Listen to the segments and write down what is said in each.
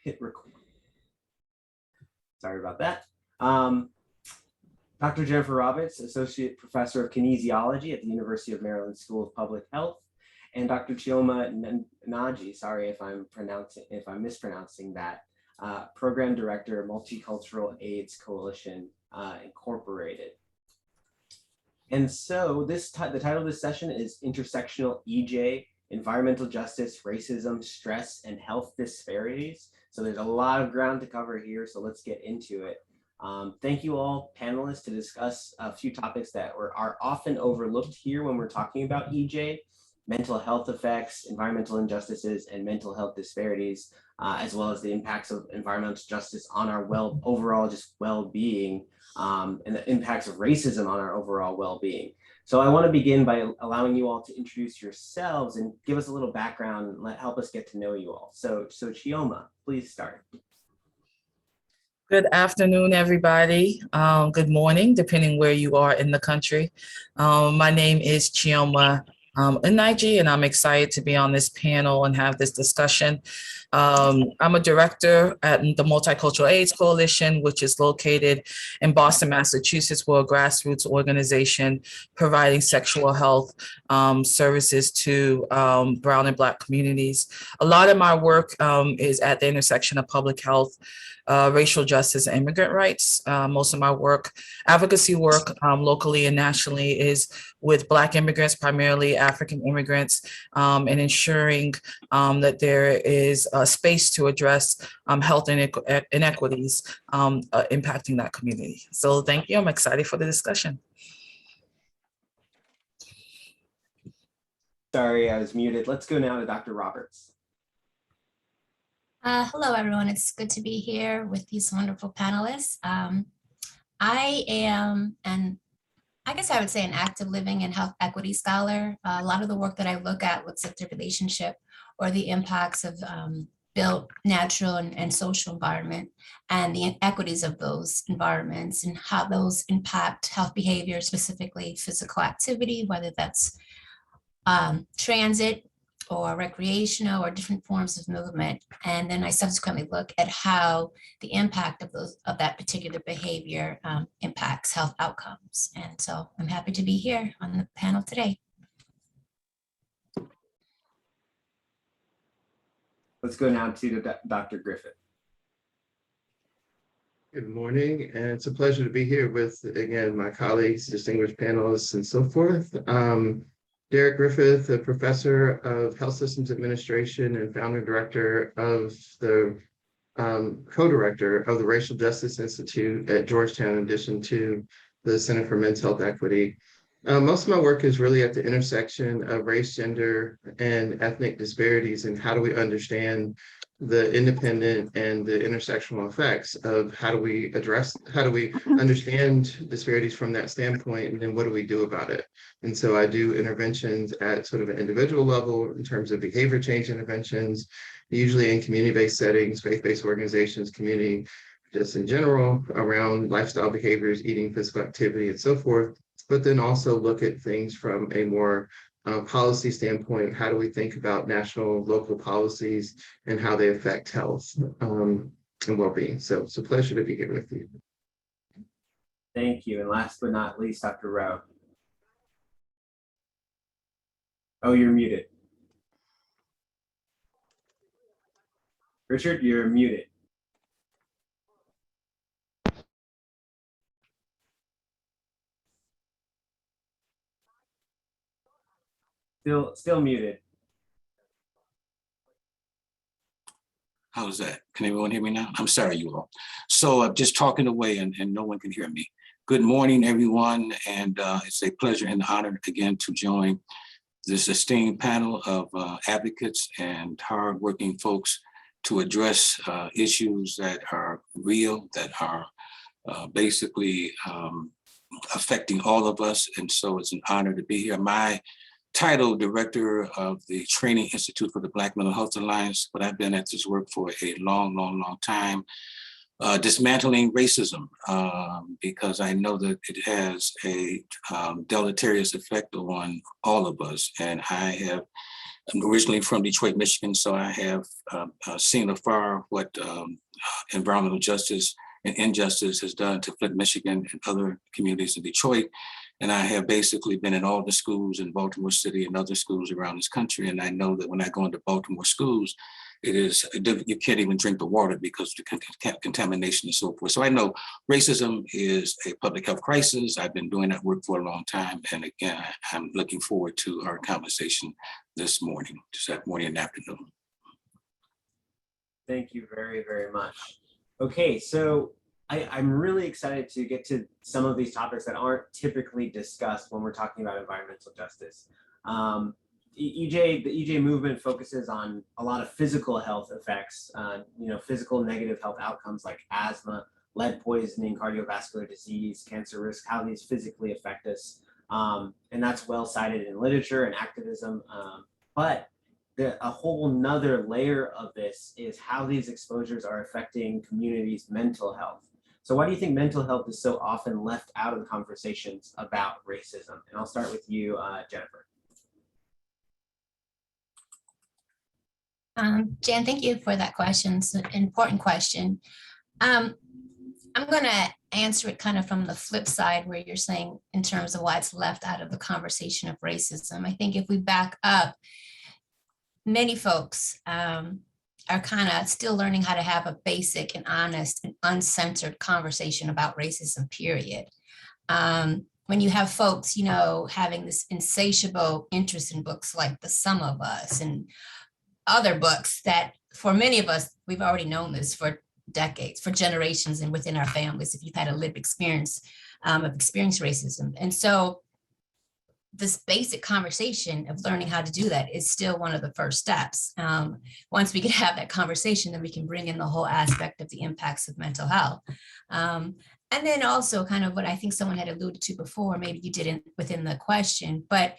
hit record. Sorry about that. Dr. Jennifer Roberts, Associate Professor of Kinesiology at the University of Maryland School of Public Health, and Dr. Chioma Nji, sorry if I'm mispronouncing that, Program Director, Multicultural AIDS Coalition, Incorporated. And so the title of this session is Intersectional EJ, Environmental Justice, Racism, Stress, and Health Disparities. So there's a lot of ground to cover here, so let's get into it. Thank you all panelists to discuss a few topics that are often overlooked here when we're talking about EJ, mental health effects, environmental injustices, and mental health disparities, as well as the impacts of environmental justice on our overall just well-being, and the impacts of racism on our overall well-being. So I want to begin by allowing you all to introduce yourselves and give us a little background and help us get to know you all. So Chioma, please start. Good afternoon, everybody. Good morning, depending where you are in the country. My name is Chioma Nji, and I'm excited to be on this panel and have this discussion. I'm a director at the Multicultural AIDS Coalition, which is located in Boston, Massachusetts. We're a grassroots organization providing sexual health services to Brown and Black communities. A lot of my work is at the intersection of public health, racial justice, and immigrant rights. Most of my work, advocacy work locally and nationally, is with Black immigrants, primarily African immigrants, and ensuring that there is a space to address health inequities impacting that community. So thank you. I'm excited for the discussion. Sorry, I was muted. Let's go now to Dr. Roberts. Hello, everyone. It's good to be here with these wonderful panelists. I am, and I guess I would say, an active living and health equity scholar. A lot of the work that I look at looks at the relationship or the impacts of built, natural, and social environment, and the inequities of those environments and how those impact health behavior, specifically physical activity, whether that's transit or recreational or different forms of movement. And then I subsequently look at how the impact of that particular behavior impacts health outcomes. And so I'm happy to be here on the panel today. Let's go now to Dr. Griffith. Good morning, and it's a pleasure to be here with, again, my colleagues, distinguished panelists, and so forth. Gregg Griffith, a professor of health systems administration and founder director of the co-director of the Racial Justice Institute at Georgetown, in addition to the Center for Men's Health Equity. Most of my work is really at the intersection of race, gender, and ethnic disparities, and how do we understand the independent and the intersectional effects of how do we understand disparities from that standpoint, and then what do we do about it? And so I do interventions at sort of an individual level in terms of behavior change interventions, usually in community-based settings, faith-based organizations, community, just in general, around lifestyle behaviors, eating, physical activity, and so forth. But then also look at things from a more policy standpoint. How do we think about national, local policies and how they affect health and well-being? So it's a pleasure to be here with you. Thank you. And last but not least, Dr. Rowe. Oh, you're muted. Richard, you're muted. Still muted. How's that? Can everyone hear me now? I'm sorry, you all. So I'm just talking away and no one can hear me. Good morning, everyone. And it's a pleasure and honor again to join this esteemed panel of advocates and hardworking folks to address issues that are real, that are basically affecting all of us. And so it's an honor to be here. My title, Director of the Training Institute for the Black Mental Health Alliance, but I've been at this work for a long time, dismantling racism, because I know that it has a deleterious effect on all of us. And I have I'm originally from Detroit, Michigan, so I have seen afar what environmental justice and injustice has done to Flint, Michigan and other communities in Detroit. And I have basically been in all the schools in Baltimore City and other schools around this country. And I know that when I go into Baltimore schools, you can't even drink the water because of the contamination and so forth. So I know racism is a public health crisis. I've been doing that work for a long time. And again, I'm looking forward to our conversation this morning, and afternoon. Thank you very, very much. Okay, so I'm really excited to get to some of these topics that aren't typically discussed when we're talking about environmental justice. The EJ movement focuses on a lot of physical health effects, physical negative health outcomes like asthma, lead poisoning, cardiovascular disease, cancer risk, how these physically affect us. And that's well cited in literature and activism. But a whole nother layer of this is how these exposures are affecting communities' mental health. So why do you think mental health is so often left out of the conversations about racism? And I'll start with you, Jennifer. Jan, thank you for that question. It's an important question. I'm going to answer it kind of from the flip side where you're saying in terms of why it's left out of the conversation of racism. I think if we back up, many folks are kind of still learning how to have a basic and honest and uncensored conversation about racism, period. When you have folks, having this insatiable interest in books like The Sum of Us and other books that for many of us, we've already known this for decades, for generations and within our families, if you've had a lived experience of experienced racism. And so this basic conversation of learning how to do that is still one of the first steps. Once we can have that conversation, then we can bring in the whole aspect of the impacts of mental health. And then also kind of what I think someone had alluded to before, maybe you didn't within the question, but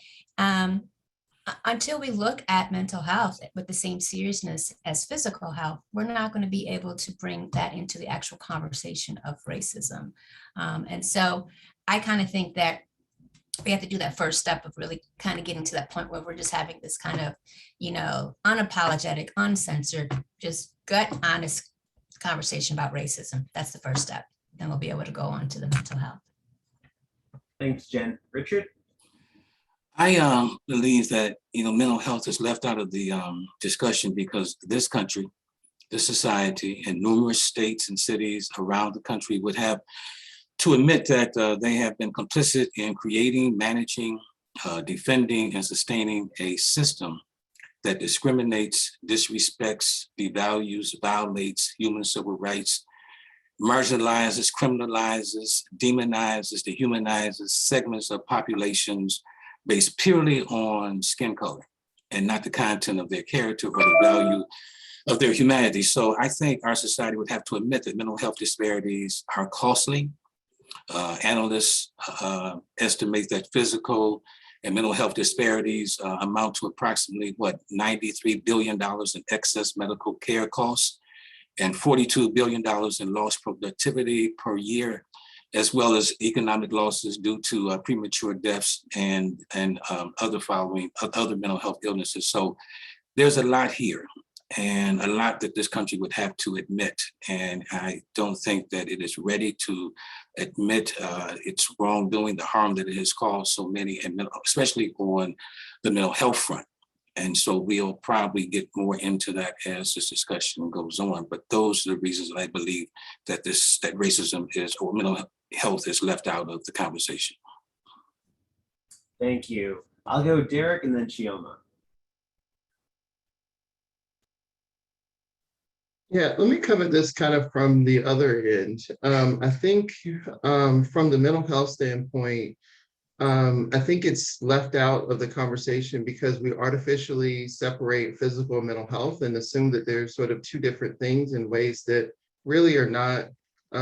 until we look at mental health with the same seriousness as physical health, we're not going to be able to bring that into the actual conversation of racism. And so I kind of think that we have to do that first step of really kind of getting to that point where we're just having this kind of, unapologetic, uncensored, just gut honest conversation about racism. That's the first step. Then we'll be able to go on to the mental health. Thanks, Jen. Richard? I believe that, mental health is left out of the discussion because this country, this society, and numerous states and cities around the country would have to admit that they have been complicit in creating, managing, defending, and sustaining a system that discriminates, disrespects, devalues, violates human civil rights, marginalizes, criminalizes, demonizes, dehumanizes segments of populations based purely on skin color and not the content of their character or the value of their humanity. So I think our society would have to admit that mental health disparities are costly. Analysts estimate that physical and mental health disparities amount to approximately, $93 billion in excess medical care costs and $42 billion in lost productivity per year, as well as economic losses due to premature deaths and other mental health illnesses. So there's a lot here and a lot that this country would have to admit. And I don't think that it is ready to admit its wrongdoing, the harm that it has caused so many, and especially on the mental health front. And so we'll probably get more into that as this discussion goes on. But those are the reasons that I believe that that racism or mental health is left out of the conversation. Thank you. I'll go Derek and then Chioma. Yeah, let me cover this kind of from the other end. I think from the mental health standpoint, I think it's left out of the conversation because we artificially separate physical and mental health and assume that there's sort of two different things in ways that really are not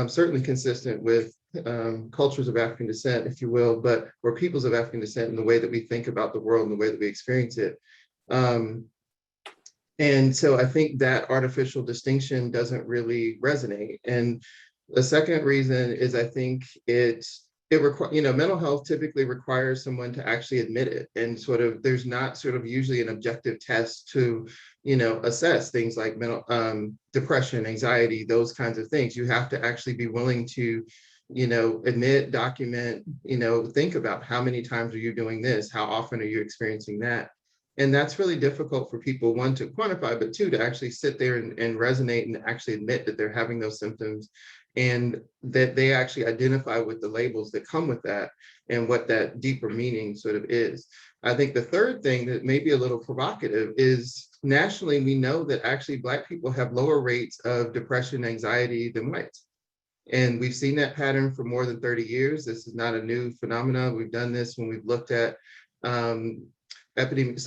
certainly consistent with cultures of African descent, if you will, or peoples of African descent in the way that we think about the world and the way that we experience it. And so I think that artificial distinction doesn't really resonate. And the second reason is I think it mental health typically requires someone to actually admit it, and sort of there's not sort of usually an objective test to, assess things like mental depression, anxiety, those kinds of things. You have to actually be willing to, admit, document, think about how many times are you doing this? How often are you experiencing that? And that's really difficult for people, one, to quantify, but two, to actually sit there and resonate and actually admit that they're having those symptoms, and that they actually identify with the labels that come with that and what that deeper meaning sort of is. I think the third thing that may be a little provocative is nationally, we know that actually Black people have lower rates of depression, anxiety than whites. And we've seen that pattern for more than 30 years. This is not a new phenomenon. We've done this when we've looked at psychiatric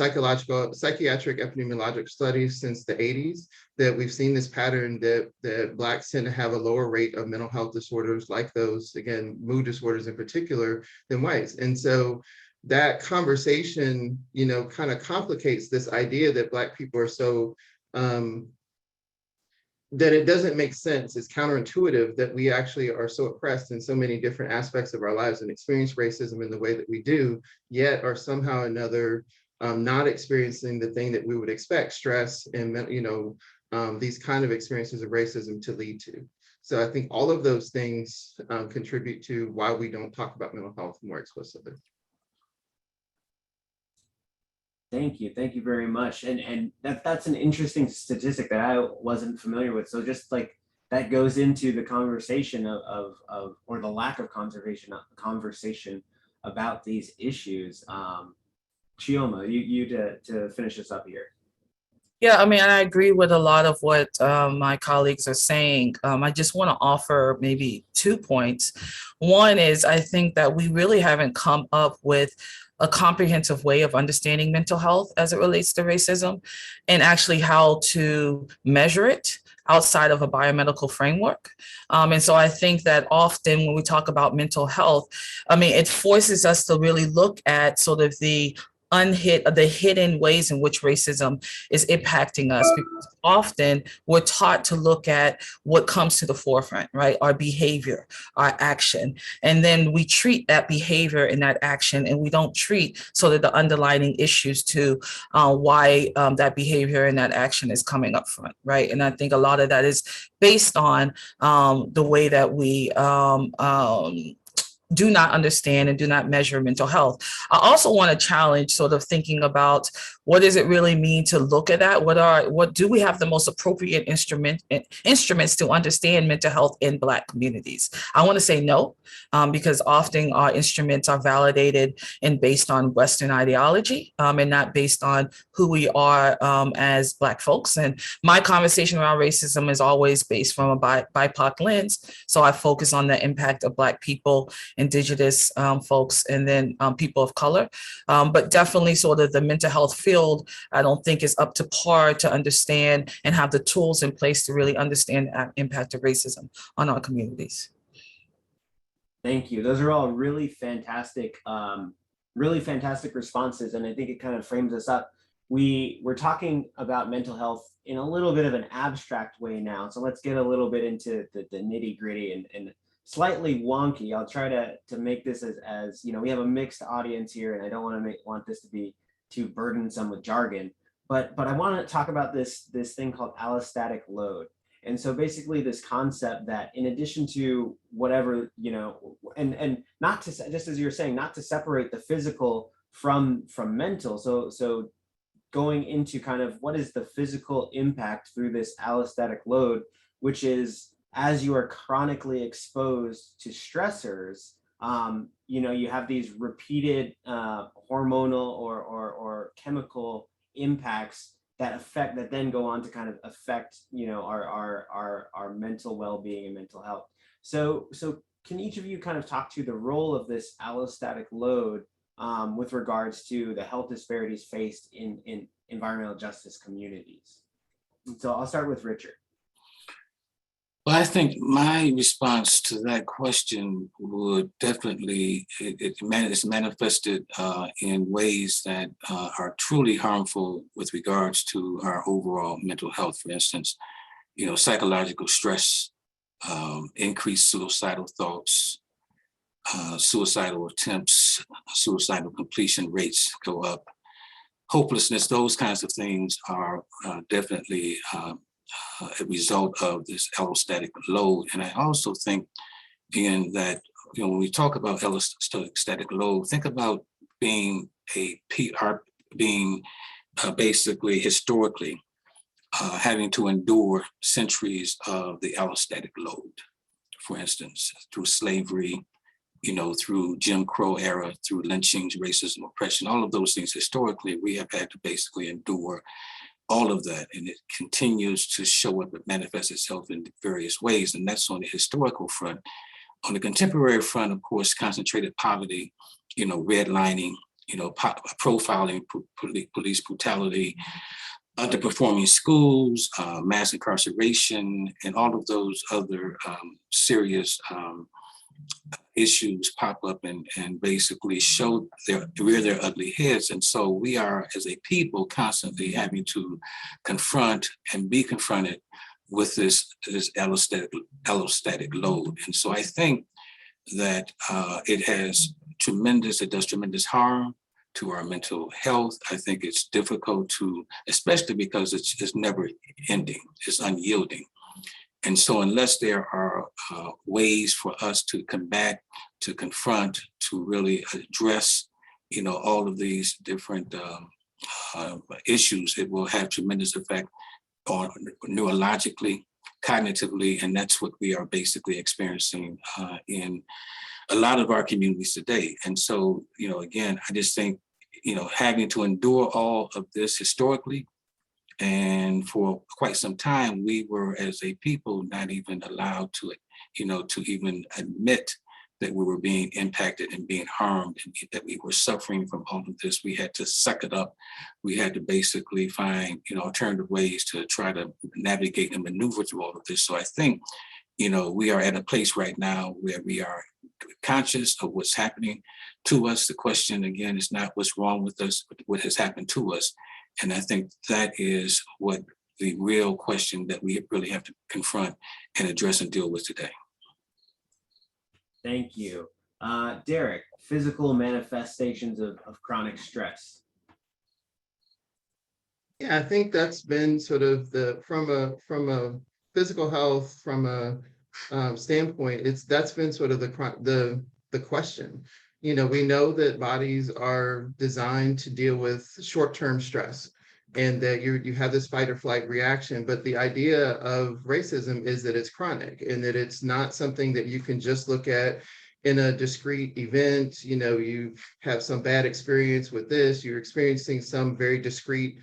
epidemiologic studies since the 80s, that we've seen this pattern that Blacks tend to have a lower rate of mental health disorders, like those, again, mood disorders in particular, than whites. And so that conversation, kind of complicates this idea that Black people are so, that it doesn't make sense. It's counterintuitive that we actually are so oppressed in so many different aspects of our lives and experience racism in the way that we do, yet are somehow or another not experiencing the thing that we would expect stress and, these kind of experiences of racism to lead to. So I think all of those things contribute to why we don't talk about mental health more explicitly. Thank you very much. And that's an interesting statistic that I wasn't familiar with. So just like that goes into the conversation of or the lack of conversation about these issues. Chioma, you to finish us up here. Yeah, I mean, I agree with a lot of what my colleagues are saying. I just want to offer maybe 2 points. One is I think that we really haven't come up with a comprehensive way of understanding mental health as it relates to racism, and actually how to measure it outside of a biomedical framework. And so I think that often when we talk about mental health, I mean, it forces us to really look at sort of the hidden ways in which racism is impacting us, because often we're taught to look at what comes to the forefront, right? Our behavior, our action, and then we treat that behavior and that action, and we don't treat sort of the underlying issues to why that behavior and that action is coming up front, right? And I think a lot of that is based on the way that we do not understand and do not measure mental health. I also want to challenge sort of thinking about what does it really mean to look at that? What do we have the most appropriate instruments to understand mental health in Black communities? I want to say no, because often our instruments are validated and based on Western ideology and not based on who we are as Black folks. And my conversation around racism is always based from a BIPOC lens. So I focus on the impact of Black people, Indigenous folks, and then people of color. But definitely sort of the mental health field, I don't think is up to par to understand and have the tools in place to really understand the impact of racism on our communities. Thank you. Those are all really fantastic responses. And I think it kind of frames us up. We're talking about mental health in a little bit of an abstract way now. So let's get a little bit into the nitty gritty and slightly wonky. I'll try to make this as we have a mixed audience here, and I don't want this to be too burdensome with jargon, but I want to talk about this thing called allostatic load. And so basically this concept that in addition to whatever, and not to, just as you're saying, not to separate the physical from mental. So going into kind of what is the physical impact through this allostatic load, which is as you are chronically exposed to stressors, you have these repeated hormonal or chemical impacts that then go on to kind of affect our mental well-being and mental health. So can each of you kind of talk to the role of this allostatic load with regards to the health disparities faced in environmental justice communities? So I'll start with Richard. Well, I think my response to that question would definitely, it's manifested in ways that are truly harmful with regards to our overall mental health. For instance, psychological stress, increased suicidal thoughts, suicidal attempts, suicidal completion rates go up, hopelessness, those kinds of things are definitely a result of this allostatic load. And I also think, again, that when we talk about allostatic load, think about being a PR, being basically historically having to endure centuries of the allostatic load, for instance, through slavery, through Jim Crow era, through lynchings, racism, oppression, all of those things. Historically, we have had to basically endure all of that, and it continues to show up and manifest itself in various ways. And that's on the historical front. On the contemporary front, of course, concentrated poverty, redlining, profiling, police brutality, underperforming schools, mass incarceration, and all of those other serious issues pop up and basically rear their ugly heads. And so we are, as a people, constantly having to confront and be confronted with this allostatic load. And so I think that it does tremendous harm to our mental health. I think it's difficult to, especially because it's never ending, it's unyielding. And so unless there are ways for us to combat, to confront, to really address, all of these different issues, it will have tremendous effect on neurologically, cognitively, and that's what we are basically experiencing in a lot of our communities today. And so, again, I just think, having to endure all of this historically, and for quite some time, we were, as a people, not even allowed to, to even admit that we were being impacted and being harmed, and that we were suffering from all of this. We had to suck it up. We had to basically find, alternative ways to try to navigate and maneuver through all of this. So I think, we are at a place right now where we are conscious of what's happening to us. The question, again, is not what's wrong with us, but what has happened to us. And I think that is what the real question that we really have to confront and address and deal with today. Thank you. Derek, physical manifestations of chronic stress. Yeah, I think that's been sort of from a physical health, from a standpoint, that's been sort of the question. We know that bodies are designed to deal with short-term stress, and that you have this fight or flight reaction. But the idea of racism is that it's chronic, and that it's not something that you can just look at in a discrete event. You have some bad experience with this, you're experiencing some very discrete,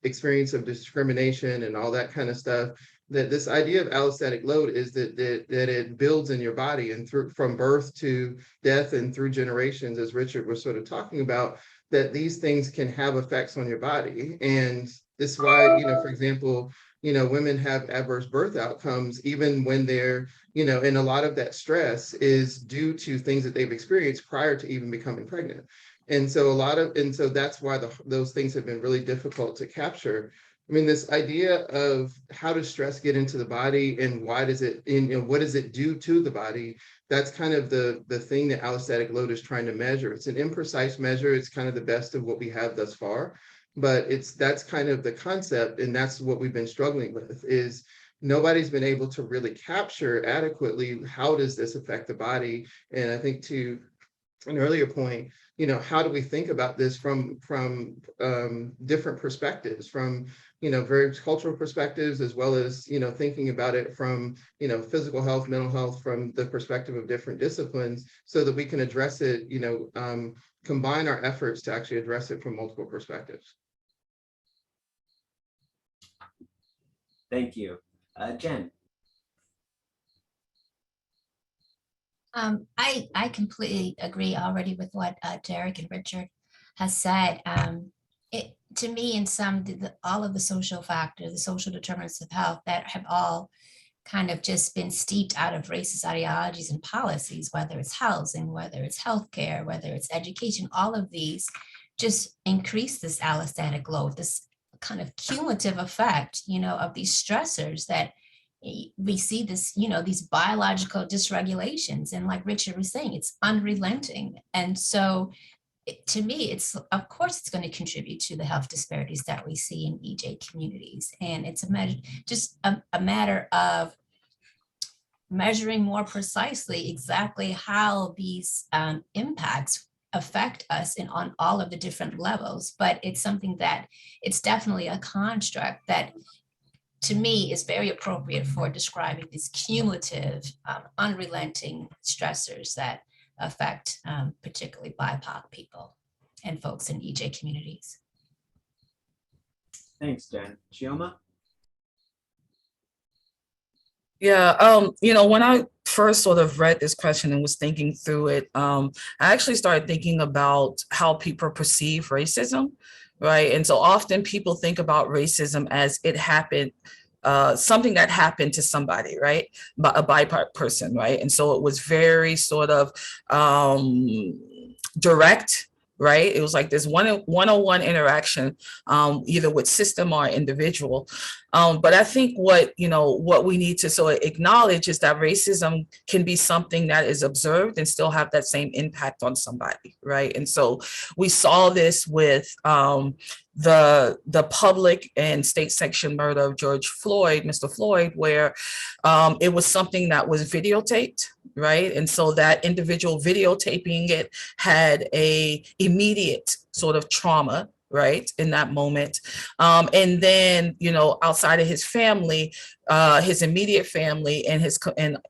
experience of discrimination and all that kind of stuff. That this idea of allostatic load is that it builds in your body, and from birth to death and through generations, as Richard was sort of talking about, that these things can have effects on your body. And this is why, for example, women have adverse birth outcomes, even when they're, and a lot of that stress is due to things that they've experienced prior to even becoming pregnant. And so so that's why those things have been really difficult to capture. I mean, this idea of how does stress get into the body, and why does it, what does it do to the body? That's kind of the thing that allostatic load is trying to measure. It's an imprecise measure. It's kind of the best of what we have thus far, but that's kind of the concept. And that's what we've been struggling with, is nobody's been able to really capture adequately, how does this affect the body? And I think, to an earlier point, how do we think about this from different perspectives, from various cultural perspectives, as well as thinking about it from physical health, mental health, from the perspective of different disciplines, so that we can address it, combine our efforts to actually address it from multiple perspectives. Thank you. Jen. I completely agree already with what Derek and Richard has said. To me, in all of the social factors, the social determinants of health that have all kind of just been steeped out of racist ideologies and policies, whether it's housing, whether it's healthcare, whether it's education, all of these just increase this allostatic load, this kind of cumulative effect, of these stressors that we see this, these biological dysregulations. And like Richard was saying, it's unrelenting. And so to me, of course, it's going to contribute to the health disparities that we see in EJ communities. And it's a matter of measuring more precisely exactly how these impacts affect us on all of the different levels. But it's something that it's definitely a construct that to me is very appropriate for describing these cumulative, unrelenting stressors that affect particularly BIPOC people and folks in EJ communities. Thanks, Jen. Chioma? Yeah, when I first sort of read this question and was thinking through it, I actually started thinking about how people perceive racism, right? And so often people think about racism as it happened, something that happened to somebody, right? A BIPOC person, right? And so it was very sort of direct, right? It was like this one-on-one interaction, either with system or individual. But I think what we need to sort of acknowledge is that racism can be something that is observed and still have that same impact on somebody, right? And so we saw this with the public and state section murder of Mr. Floyd, where it was something that was videotaped, right? And so that individual videotaping it had a immediate sort of trauma, right, in that moment. And then, outside of his family, his immediate family and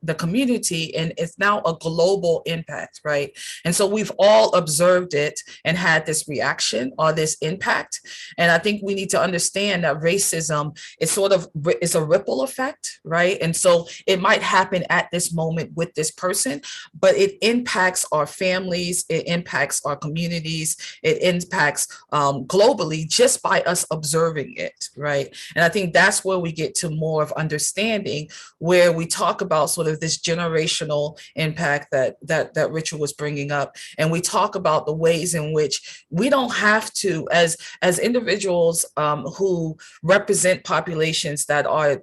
the community, and it's now a global impact, right? And so we've all observed it and had this reaction or this impact. And I think we need to understand that racism is a ripple effect, right? And so it might happen at this moment with this person, but it impacts our families, it impacts our communities, it impacts globally just by us observing it, right? And I think that's where we get to more of understanding, where we talk about sort of this generational impact that Richard was bringing up, and we talk about the ways in which we don't have to, as individuals who represent populations that are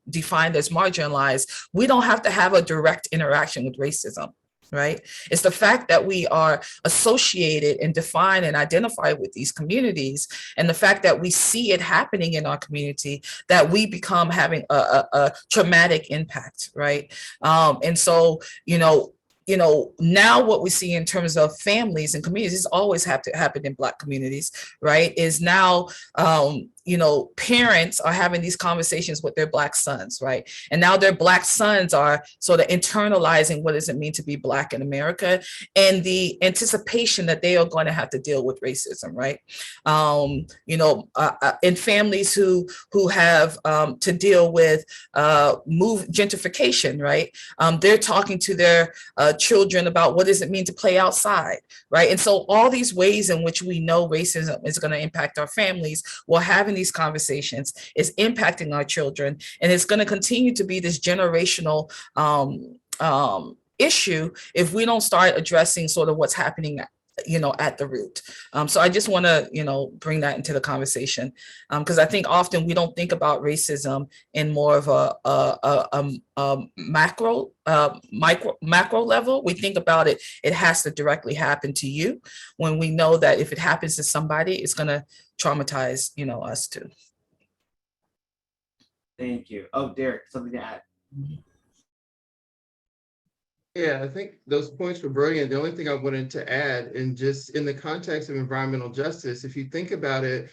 defined as marginalized, we don't have to have a direct interaction with racism. Right? It's the fact that we are associated and defined and identified with these communities, and the fact that we see it happening in our community, that we become having a traumatic impact, right? And so, now what we see in terms of families and communities, it's always happened in Black communities, right? Is now, parents are having these conversations with their Black sons, right? And now their Black sons are sort of internalizing what does it mean to be Black in America, and the anticipation that they are going to have to deal with racism, right? In families who have to deal with gentrification, right? They're talking to their children about what does it mean to play outside, right? And so all these ways in which we know racism is going to impact our families, we're having these conversations, is impacting our children, and it's going to continue to be this generational issue if we don't start addressing sort of what's happening at the root. So I just want to, bring that into the conversation, because I think often we don't think about racism in more of a macro level. We think about it has to directly happen to you, when we know that if it happens to somebody, it's going to traumatize, us too. Thank you. Oh, Derek, something to add. Yeah, I think those points were brilliant. The only thing I wanted to add, and just in the context of environmental justice, if you think about it,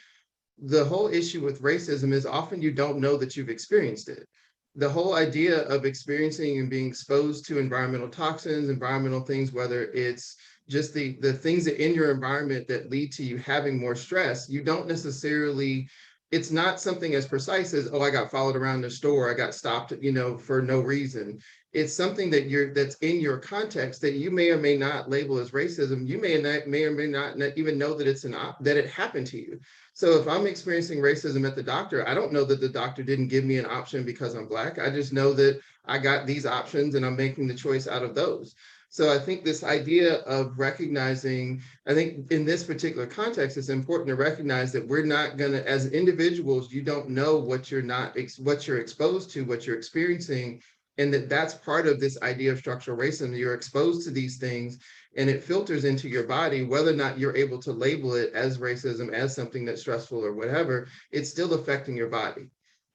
the whole issue with racism is often you don't know that you've experienced it. The whole idea of experiencing and being exposed to environmental toxins, environmental things, whether it's just the things that in your environment that lead to you having more stress, you don't necessarily, it's not something as precise as, oh, I got followed around the store, I got stopped, for no reason. It's something that's in your context that you may or may not label as racism. You may or may not even know that that it happened to you. So if I'm experiencing racism at the doctor, I don't know that the doctor didn't give me an option because I'm Black. I just know that I got these options and I'm making the choice out of those. So I think this idea of recognizing, I think in this particular context, it's important to recognize that we're not gonna, as individuals, you don't know what you're exposed to, what you're experiencing, and that's part of this idea of structural racism. You're exposed to these things and it filters into your body, whether or not you're able to label it as racism, as something that's stressful or whatever, it's still affecting your body.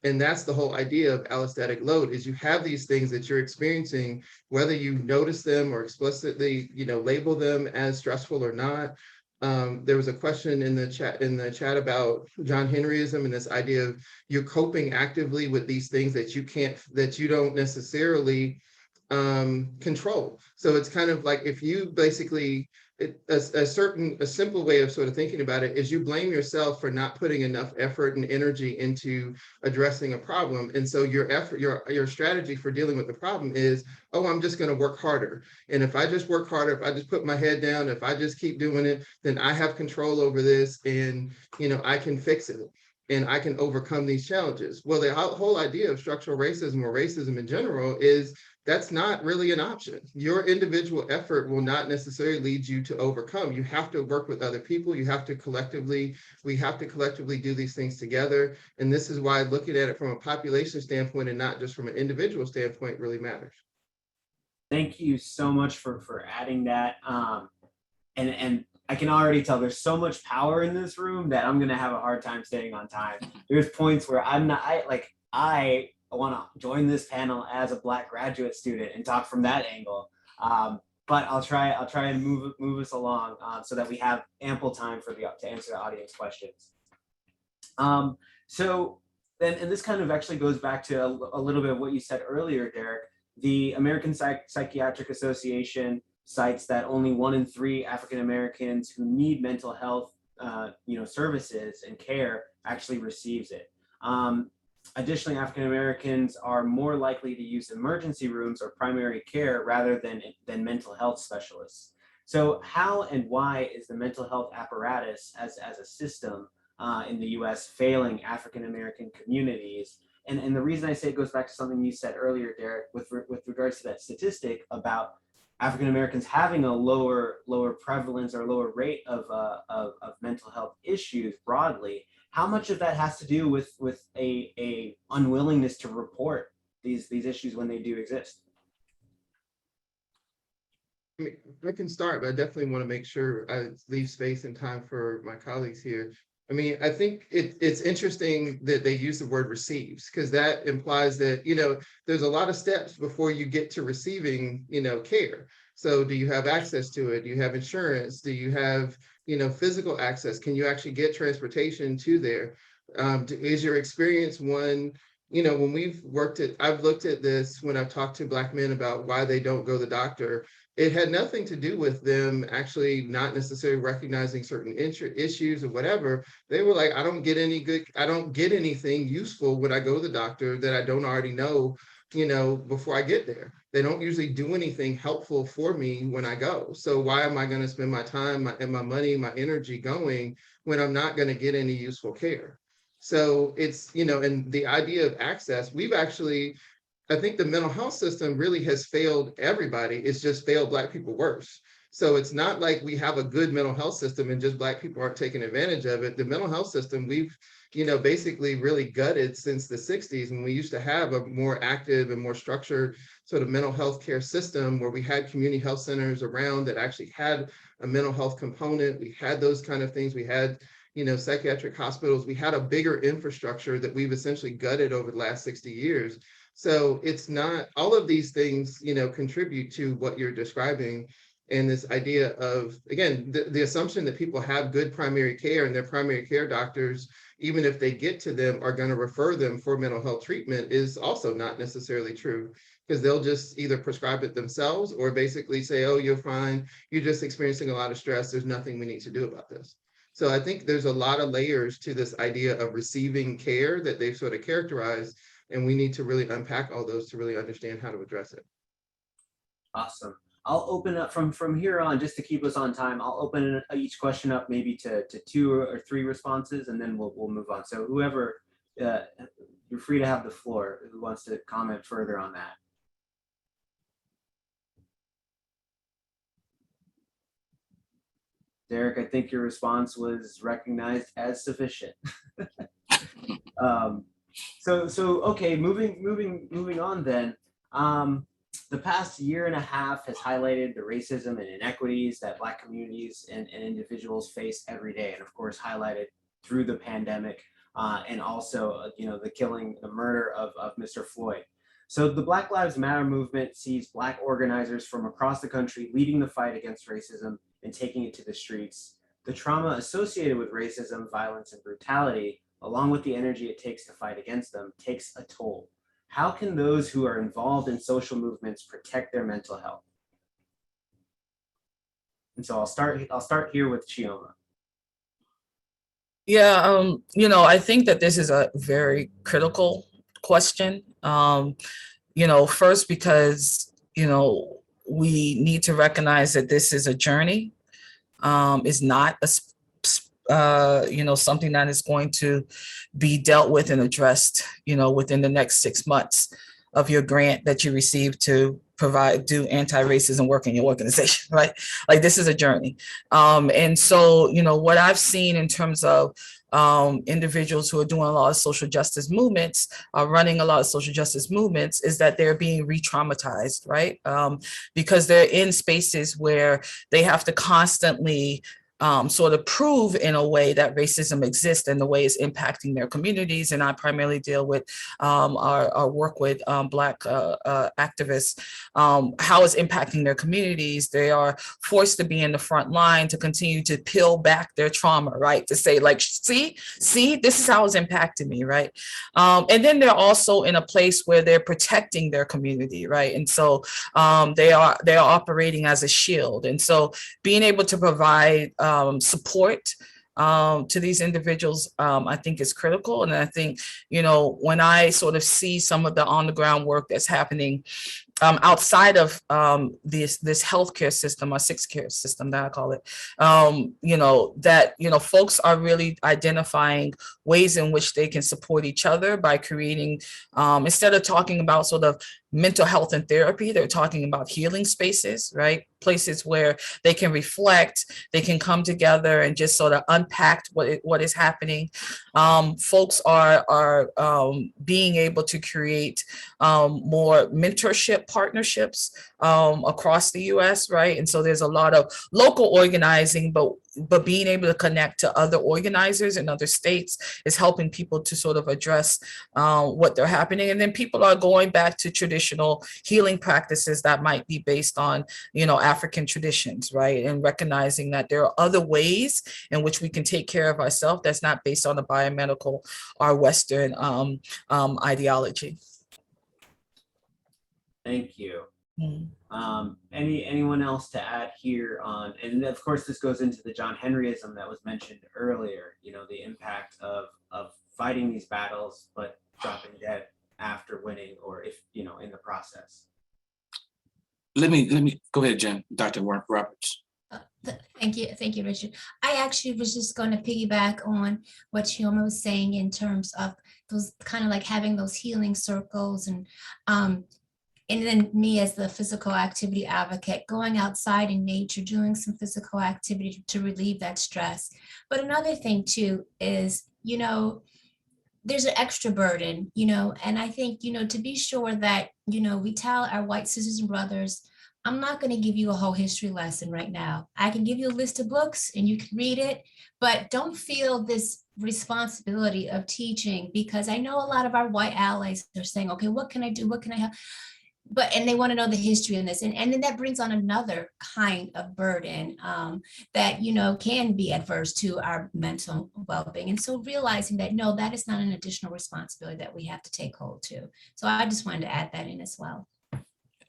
And that's the whole idea of allostatic load, is you have these things that you're experiencing, whether you notice them or explicitly, label them as stressful or not. There was a question in the chat about John Henryism and this idea of you're coping actively with these things that you don't necessarily control. So it's kind of like if you basically, a simple way of sort of thinking about it is you blame yourself for not putting enough effort and energy into addressing a problem. And so your strategy for dealing with the problem is, oh, I'm just going to work harder. And if I just work harder, if I just put my head down, if I just keep doing it, then I have control over this and, I can fix it and I can overcome these challenges. Well, the whole idea of structural racism or racism in general is that's not really an option. Your individual effort will not necessarily lead you to overcome. You have to work with other people. We have to collectively do these things together. And this is why looking at it from a population standpoint and not just from an individual standpoint really matters. Thank you so much for adding that. And I can already tell there's so much power in this room that I'm gonna have a hard time staying on time. There's points where I want to join this panel as a Black graduate student and talk from that angle. But I'll try and move us along so that we have ample time to answer the audience questions. So then, and this kind of actually goes back to a little bit of what you said earlier, Derek. The American Psychiatric Association cites that only 1 in 3 African Americans who need mental health, services and care actually receives it. Additionally, African Americans are more likely to use emergency rooms or primary care rather than mental health specialists. So how and why is the mental health apparatus as a system in the US failing African American communities? And the reason I say it goes back to something you said earlier, Derek, with regards to that statistic about African Americans having a lower prevalence or lower rate of mental health issues broadly. How much of that has to do with a unwillingness to report these issues when they do exist? I mean, I can start, but I definitely want to make sure I leave space and time for my colleagues here. I mean, I think it's interesting that they use the word receives, because that implies that, there's a lot of steps before you get to receiving, care. So do you have access to it? Do you have insurance? Do you have, physical access? Can you actually get transportation to there? Is your experience one, when I've looked at this when I've talked to Black men about why they don't go to the doctor. It had nothing to do with them actually not necessarily recognizing certain issues or whatever. They were like, I don't get anything useful when I go to the doctor that I don't already know, before I get there. They don't usually do anything helpful for me when I go. So why am I going to spend my time and my money, my energy going when I'm not going to get any useful care? So it's, and the idea of access, I think the mental health system really has failed everybody. It's just failed Black people worse. So it's not like we have a good mental health system and just Black people aren't taking advantage of it. The mental health system, we've, basically really gutted since the 60s, when we used to have a more active and more structured sort of mental health care system where we had community health centers around that actually had a mental health component. We had those kind of things. We had, psychiatric hospitals. We had a bigger infrastructure that we've essentially gutted over the last 60 years. So it's not, all of these things, contribute to what you're describing. And this idea of, again, the assumption that people have good primary care and their primary care doctors, even if they get to them, are going to refer them for mental health treatment is also not necessarily true, because they'll just either prescribe it themselves or basically say, oh, you're fine. You're just experiencing a lot of stress. There's nothing we need to do about this. So I think there's a lot of layers to this idea of receiving care that they've sort of characterized. And we need to really unpack all those to really understand how to address it. Awesome. I'll open up from here on, just to keep us on time. I'll open each question up maybe to 2 or 3 responses, and then we'll move on. So whoever, you're free to have the floor. Who wants to comment further on that? Derek, I think your response was recognized as sufficient. Okay, moving on then. The past year and a half has highlighted the racism and inequities that Black communities and individuals face every day, and of course highlighted through the pandemic, and also the murder of Mr. Floyd. So the Black Lives Matter movement sees Black organizers from across the country leading the fight against racism and taking it to the streets. The trauma associated with racism, violence, and brutality, along with the energy it takes to fight against them, takes a toll. How can those who are involved in social movements protect their mental health? And so I'll start here with Chioma. Yeah, I think that this is a very critical question. First because, we need to recognize that this is a journey. Is not something that is going to be dealt with and addressed, within the next 6 months of your grant that you receive to do anti-racism work in your organization, right? Like, this is a journey. And so, what I've seen in terms of individuals who are doing a lot of social justice movements, running a lot of social justice movements, is that they're being re-traumatized, right? Because they're in spaces where they have to constantly sort of prove in a way that racism exists and the way it's impacting their communities. And I primarily deal with our work with Black activists, how it's impacting their communities. They are forced to be in the front line to continue to peel back their trauma, right? To say, like, see, this is how it's impacting me, right? And then they're also in a place where they're protecting their community, right? And so they are operating as a shield. And so being able to provide support to these individuals, I think is critical. And I think, when I sort of see some of the on the ground work that's happening outside of this healthcare system, or sixth care system that I call it, folks are really identifying ways in which they can support each other by creating, instead of talking about sort of mental health and therapy, they're talking about healing spaces, right? Places where they can reflect, they can come together and just sort of unpack what is happening. Folks are being able to create more mentorship partnerships across the US, right? And so there's a lot of local organizing, but being able to connect to other organizers in other states is helping people to sort of address what they're happening. And then people are going back to traditional healing practices that might be based on, African traditions, right? And recognizing that there are other ways in which we can take care of ourselves that's not based on a biomedical or Western ideology. Thank you. Anyone else to add here on, and of course this goes into the John Henryism that was mentioned earlier, the impact of fighting these battles but dropping dead after winning, or if in the process. Let me go ahead, Jen. Dr. Roberts. Thank you, Richard. I actually was just going to piggyback on what Chioma was saying in terms of those kind of like having those healing circles, and then me as the physical activity advocate, going outside in nature, doing some physical activity to relieve that stress. But another thing too is, there's an extra burden, and I think, to be sure that, we tell our white sisters and brothers, I'm not going to give you a whole history lesson right now. I can give you a list of books and you can read it, but don't feel this responsibility of teaching, because I know a lot of our white allies are saying, okay, what can I do? What can I help? And they want to know the history in this. And then that brings on another kind of burden that, can be adverse to our mental well-being. And so realizing that, no, that is not an additional responsibility that we have to take hold to. So I just wanted to add that in as well.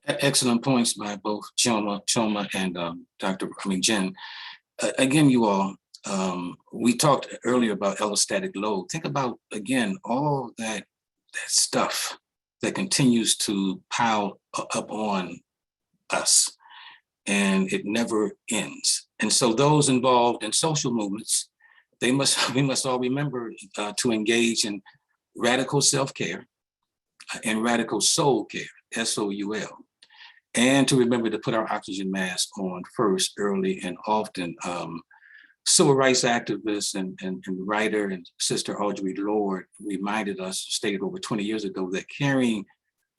Excellent points by both Chioma and Jen. Again, you all, we talked earlier about allostatic load. Think about, again, all that stuff that continues to pile up on us, and it never ends. And so those involved in social movements, we must all remember to engage in radical self-care and radical soul care, SOUL, and to remember to put our oxygen mask on first, early, and often, civil rights activist and writer and sister Audre Lorde reminded us, stated over 20 years ago, that caring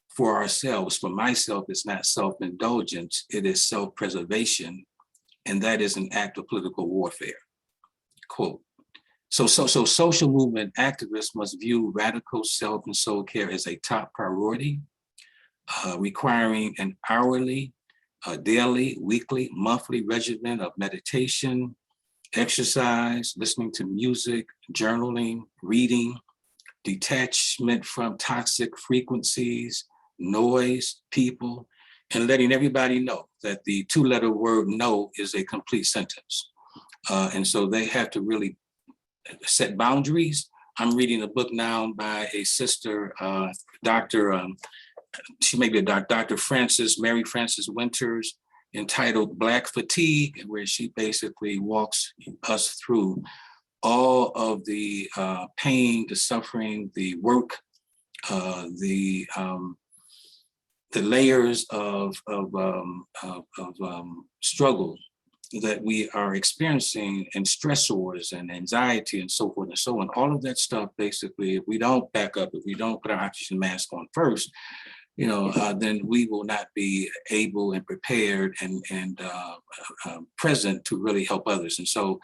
for ourselves, for myself, is not self-indulgence, it is self-preservation, and that is an act of political warfare, quote. So social movement activists must view radical self and soul care as a top priority, requiring an hourly, daily, weekly, monthly regimen of meditation, exercise, listening to music, journaling, reading, detachment from toxic frequencies, noise, people, and letting everybody know that the two-letter word no is a complete sentence. And so they have to really set boundaries. I'm reading a book now by a sister, she may be a Dr. Mary Frances Winters, entitled Black Fatigue, where she basically walks us through all of the pain, the suffering, the work, the layers of struggle that we are experiencing, and stressors and anxiety and so forth and so on. All of that stuff, basically, if we don't back up, if we don't put our oxygen mask on first, then we will not be able and prepared and present to really help others. And so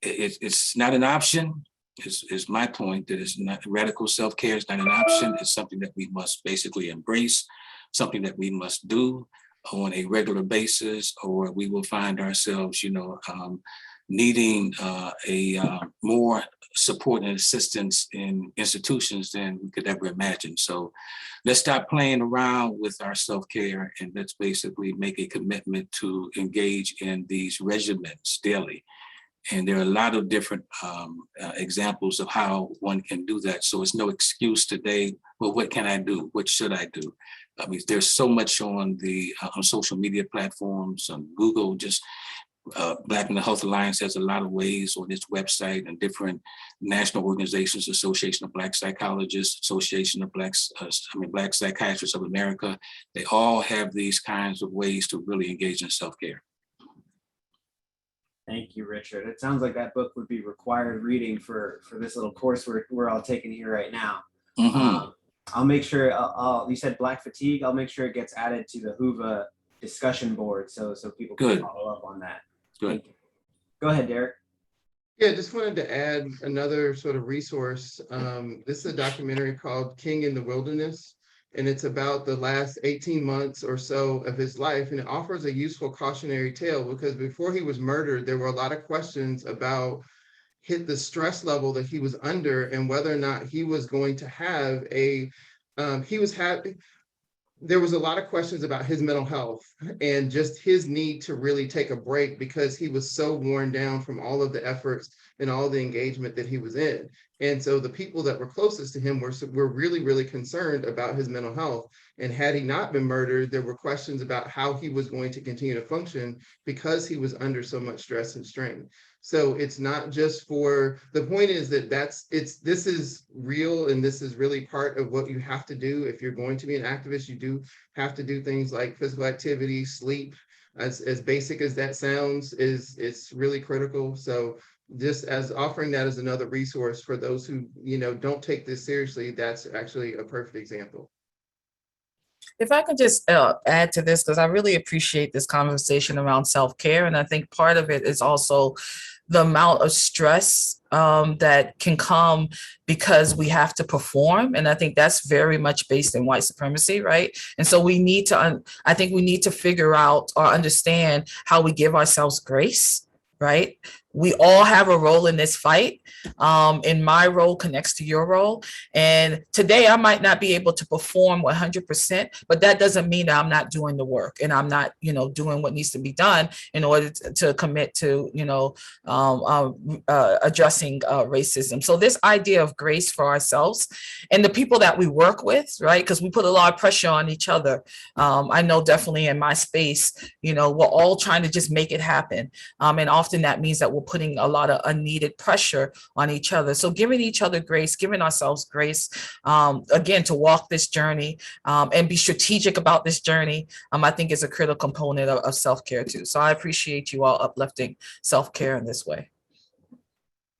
it's not an option, is my point, that it's not radical self-care is not an option. It's something that we must basically embrace, something that we must do on a regular basis, or we will find ourselves, needing more support and assistance in institutions than we could ever imagine. So let's stop playing around with our self-care, and let's basically make a commitment to engage in these regimens daily. And there are a lot of different examples of how one can do that. So it's no excuse today, well, what can I do? What should I do? I mean, there's so much on the on social media platforms, on Google, just Black and the Health Alliance has a lot of ways on its website, and different national organizations, Association of Black Psychologists, Association of Black Psychiatrists of America, they all have these kinds of ways to really engage in self-care. Thank you, Richard. It sounds like that book would be required reading for this little course we're all taking here right now. Mm-hmm. I'll make sure, you said Black Fatigue, I'll make sure it gets added to the HUVA discussion board so people can follow up on that. Good. Go ahead, Derek. Yeah, just wanted to add another sort of resource. This is a documentary called King in the Wilderness, and it's about the last 18 months or so of his life, and it offers a useful cautionary tale, because before he was murdered, there were a lot of questions about the stress level that he was under, and whether or not he was going to have there was a lot of questions about his mental health and just his need to really take a break, because he was so worn down from all of the efforts and all the engagement that he was in. And so the people that were closest to him were really, really concerned about his mental health. And had he not been murdered, there were questions about how he was going to continue to function, because he was under so much stress and strain. So it's not just the point is that this is real, and this is really part of what you have to do. If you're going to be an activist, you do have to do things like physical activity, sleep, as basic as that sounds, it's really critical. So just as offering that as another resource for those who, don't take this seriously, that's actually a perfect example. If I could just add to this, because I really appreciate this conversation around self-care. And I think part of it is also the amount of stress that can come because we have to perform. And I think that's very much based in white supremacy, right? And so we need to, I think we need to figure out or understand how we give ourselves grace, right? We all have a role in this fight. And my role connects to your role. And today I might not be able to perform 100%, but that doesn't mean that I'm not doing the work and I'm not, doing what needs to be done in order to commit to, addressing racism. So this idea of grace for ourselves and the people that we work with, right? Because we put a lot of pressure on each other. I know definitely in my space, we're all trying to just make it happen. And often that means that we're putting a lot of unneeded pressure on each other. So giving each other grace, giving ourselves grace, again, to walk this journey and be strategic about this journey, I think is a critical component of self-care too. So I appreciate you all uplifting self-care in this way.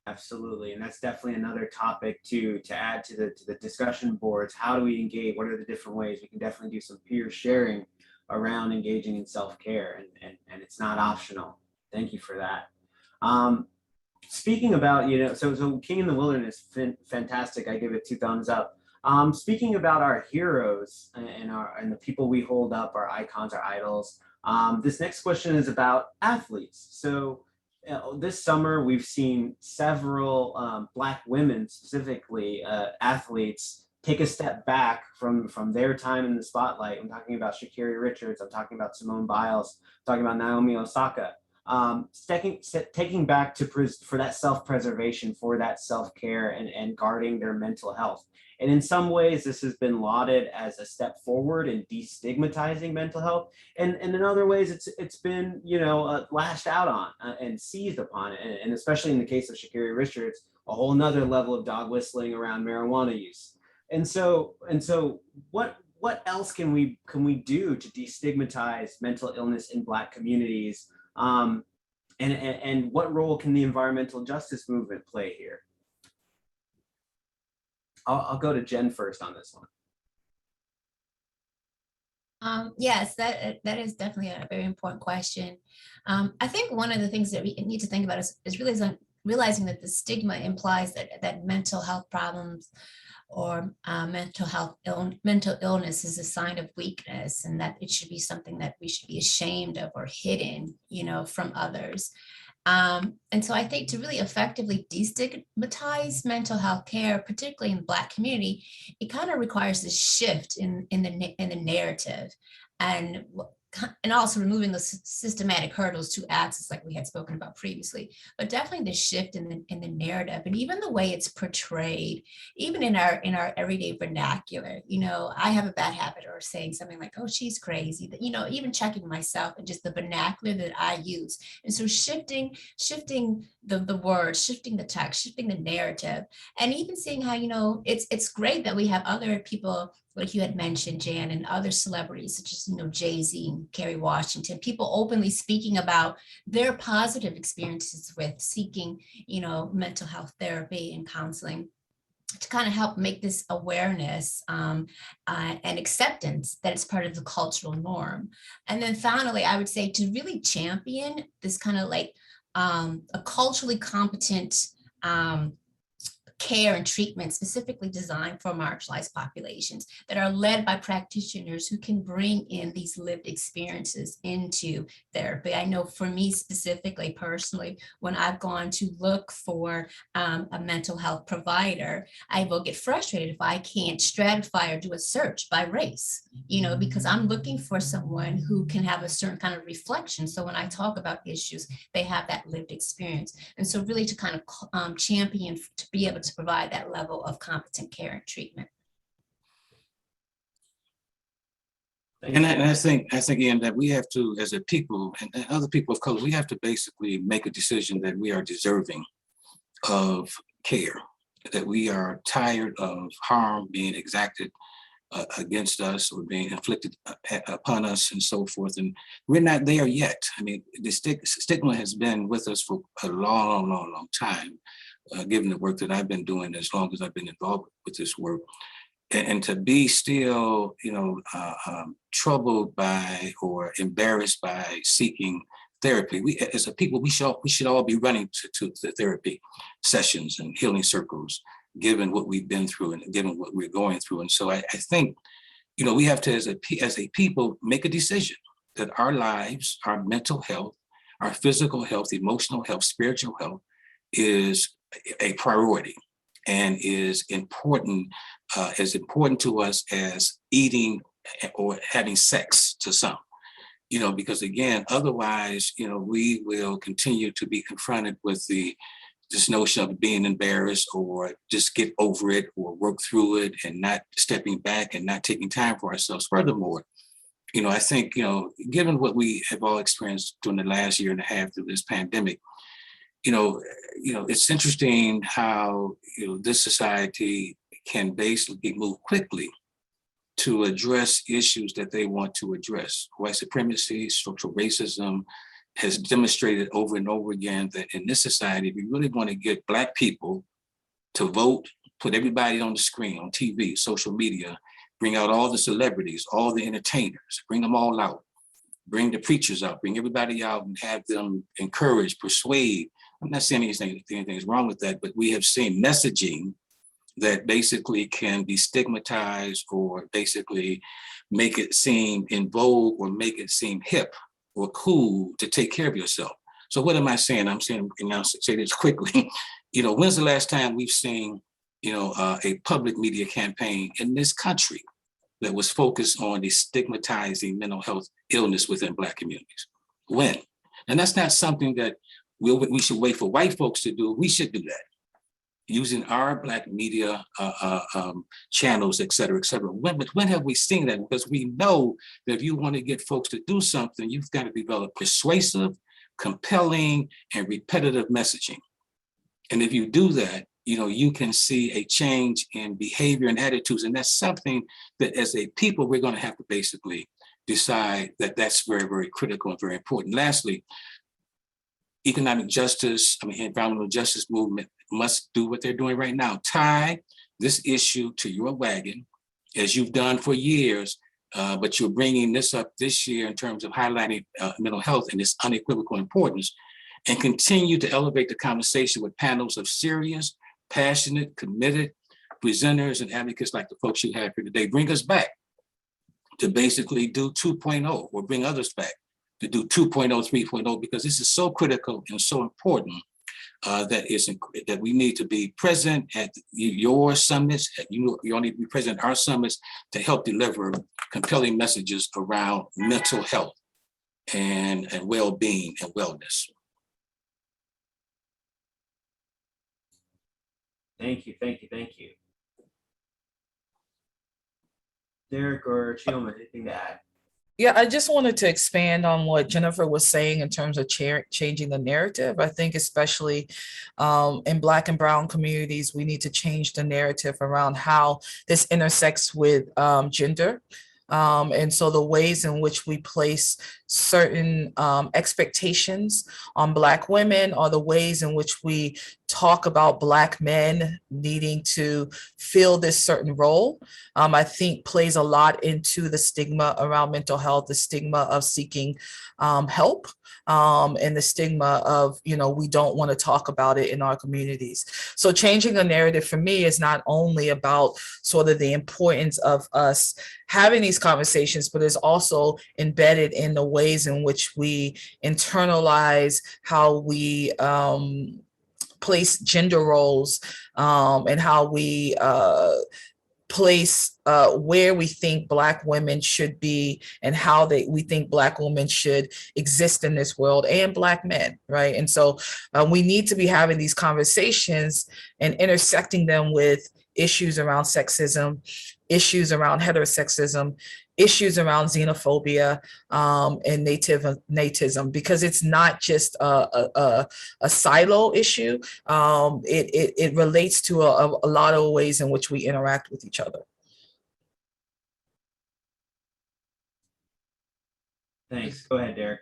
Absolutely, and that's definitely another topic to add to the discussion boards. How do we engage? What are the different ways? We can definitely do some peer sharing around engaging in self-care, and it's not optional. Thank you for that. Speaking about, so King in the Wilderness, fantastic. I give it 2 thumbs up. Speaking about our heroes and the people we hold up, our icons, our idols. This next question is about athletes. So this summer we've seen several Black women, specifically athletes, take a step back from their time in the spotlight. I'm talking about Sha'Carri Richards. I'm talking about Simone Biles. I'm talking about Naomi Osaka. Taking back for that self-preservation, for that self-care and guarding their mental health. And in some ways, this has been lauded as a step forward in destigmatizing mental health. And in other ways, it's been, lashed out on and seized upon. And especially in the case of Sha'Carri Richards, a whole nother level of dog whistling around marijuana use. And so what else can we do to destigmatize mental illness in Black communities? And what role can the environmental justice movement play here? I'll go to Jen first on this one. Yes, that is definitely a very important question. I think one of the things that we need to think about is realizing that the stigma implies that mental health problems or mental illness is a sign of weakness, and that it should be something that we should be ashamed of or hidden, from others. And so I think to really effectively destigmatize mental health care, particularly in the Black community, it kind of requires this shift in the narrative, and also removing the systematic hurdles to access, like we had spoken about previously, but definitely the shift in the narrative, and even the way it's portrayed, even in our everyday vernacular. I have a bad habit of saying something like, "Oh, she's crazy," that, even checking myself and just the vernacular that I use. And so shifting the words, shifting the text, shifting the narrative, and even seeing how, it's great that we have other people, like you had mentioned, Jan, and other celebrities such as, Jay-Z and Kerry Washington, people openly speaking about their positive experiences with seeking, mental health therapy and counseling, to kind of help make this awareness and acceptance that it's part of the cultural norm. And then finally, I would say to really champion this kind of like a culturally competent care and treatment specifically designed for marginalized populations that are led by practitioners who can bring in these lived experiences into therapy. I know for me specifically, personally, when I've gone to look for a mental health provider, I will get frustrated if I can't stratify or do a search by race, because I'm looking for someone who can have a certain kind of reflection. So when I talk about issues, they have that lived experience. And so really to kind of champion to be able to provide that level of competent care and treatment. And I think Ian, that we have to, as a people and other people of color, we have to basically make a decision that we are deserving of care, that we are tired of harm being exacted against us or being inflicted upon us and so forth. And we're not there yet. I mean, the stigma has been with us for a long time. Given the work that I've been doing, as long as I've been involved with this work, and to be still, troubled by or embarrassed by seeking therapy. We, as a people, we should all be running to the therapy sessions and healing circles, given what we've been through and given what we're going through. And so I think, we have to, as a people, make a decision that our lives, our mental health, our physical health, emotional health, spiritual health is a priority and is important, as important to us as eating or having sex to some, because again, otherwise, we will continue to be confronted with this notion of being embarrassed or just get over it or work through it and not stepping back and not taking time for ourselves. Furthermore, I think, given what we have all experienced during the last year and a half through this pandemic, it's interesting how, this society can basically move quickly to address issues that they want to address: white supremacy, structural racism, has demonstrated over and over again that in this society, if we really want to get Black people to vote, put everybody on the screen, on TV, social media, bring out all the celebrities, all the entertainers, bring them all out, bring the preachers out, bring everybody out and have them encourage, persuade. I'm not saying anything is wrong with that, but we have seen messaging that basically can be stigmatized or basically make it seem in vogue or make it seem hip or cool to take care of yourself. So what am I saying? I'm saying, and I'll say this quickly, when's the last time we've seen, a public media campaign in this country that was focused on destigmatizing mental health illness within Black communities? When? And that's not something that we should wait for white folks to do. We should do that using our Black media channels, et cetera, et cetera. When have we seen that? Because we know that if you want to get folks to do something, you've got to develop persuasive, compelling, and repetitive messaging. And if you do that, you can see a change in behavior and attitudes. And that's something that as a people, we're going to have to basically decide that that's very, very critical and very important. Lastly, economic justice, environmental justice movement must do what they're doing right now. Tie this issue to your wagon, as you've done for years, but you're bringing this up this year in terms of highlighting mental health and its unequivocal importance, and continue to elevate the conversation with panels of serious, passionate, committed presenters and advocates like the folks you have here today. Bring us back to basically do 2.0 or bring others back to do 2.0, 3.0, because this is so critical and so important that we need to be present at your summits. You all need to be present at our summits to help deliver compelling messages around mental health and well-being and wellness. Thank you. Derek or Chioma, anything to add? Yeah, I just wanted to expand on what Jennifer was saying in terms of changing the narrative. I think especially in Black and Brown communities, we need to change the narrative around how this intersects with gender. And so the ways in which we place certain expectations on Black women, or the ways in which we talk about Black men needing to fill this certain role, I think plays a lot into the stigma around mental health, the stigma of seeking help, and the stigma of, we don't want to talk about it in our communities. So changing the narrative for me is not only about sort of the importance of us having these conversations, but is also embedded in the ways in which we internalize how we place gender roles, and how we place where we think Black women should be and how we think Black women should exist in this world, and Black men, right? And so we need to be having these conversations and intersecting them with issues around sexism, issues around heterosexism, issues around xenophobia, and nativism, because it's not just a silo issue. It relates to a lot of ways in which we interact with each other. Thanks. Go ahead, Derek.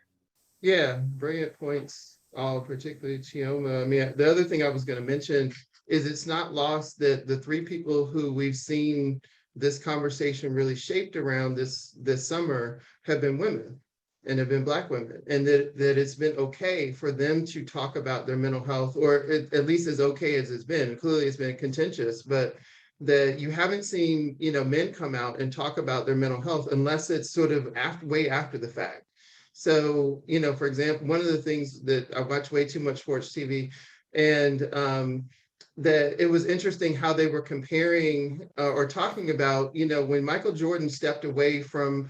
Yeah, brilliant points, all particularly Chioma. The other thing I was going to mention is it's not lost that the three people who we've seen this conversation really shaped around this summer have been women, and have been Black women, and that it's been okay for them to talk about their mental health, or at least as okay as it's been. Clearly it's been contentious, but that you haven't seen men come out and talk about their mental health unless it's sort of way after the fact. So for example, one of the things that I watch way too much sports TV, and that it was interesting how they were comparing or talking about, when Michael Jordan stepped away from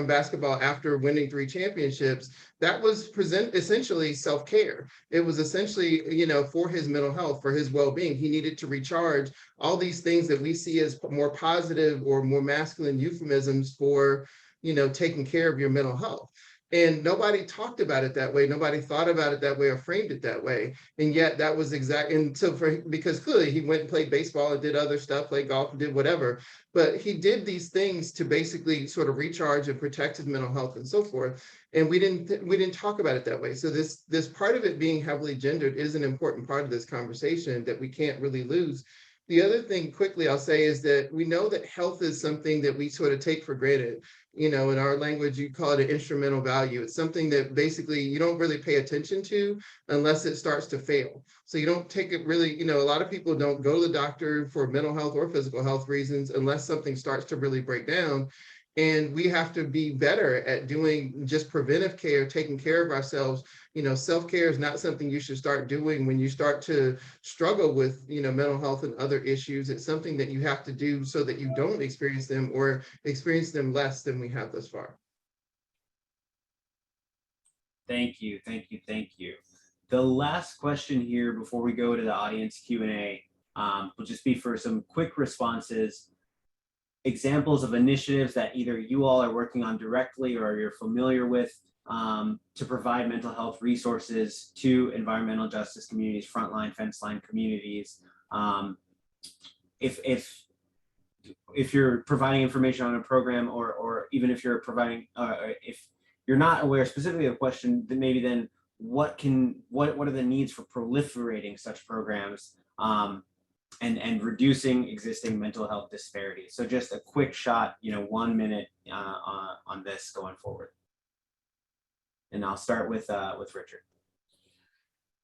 basketball after winning 3 championships, that was essentially self-care. It was essentially, for his mental health, for his well-being. He needed to recharge. All these things that we see as more positive or more masculine euphemisms for, taking care of your mental health. And nobody talked about it that way. Nobody thought about it that way or framed it that way. And yet that was exact. And so because clearly he went and played baseball and did other stuff, played golf and did whatever, but he did these things to basically sort of recharge and protect his mental health and so forth. And we didn't talk about it that way. So this part of it being heavily gendered is an important part of this conversation that we can't really lose. The other thing quickly I'll say is that we know that health is something that we sort of take for granted. You know, in our language, you call it an instrumental value. It's something that basically you don't really pay attention to unless it starts to fail. So you don't take it really, you know, a lot of people don't go to the doctor for mental health or physical health reasons unless something starts to really break down. And we have to be better at doing just preventive care, taking care of ourselves. You know, self-care is not something you should start doing when you start to struggle with, you know, mental health and other issues. It's something that you have to do so that you don't experience them or experience them less than we have thus far. Thank you, thank you, thank you. The last question here before we go to the audience Q&A will just be for some quick responses. Examples of initiatives that either you all are working on directly or you're familiar with to provide mental health resources to environmental justice communities, frontline, fence line communities. If you're providing information on a program, or even if you're providing, if you're not aware specifically of the question, then maybe then what are the needs for proliferating such programs and reducing existing mental health disparities? So just a quick shot, you know, 1 minute on this going forward. And I'll start with Richard.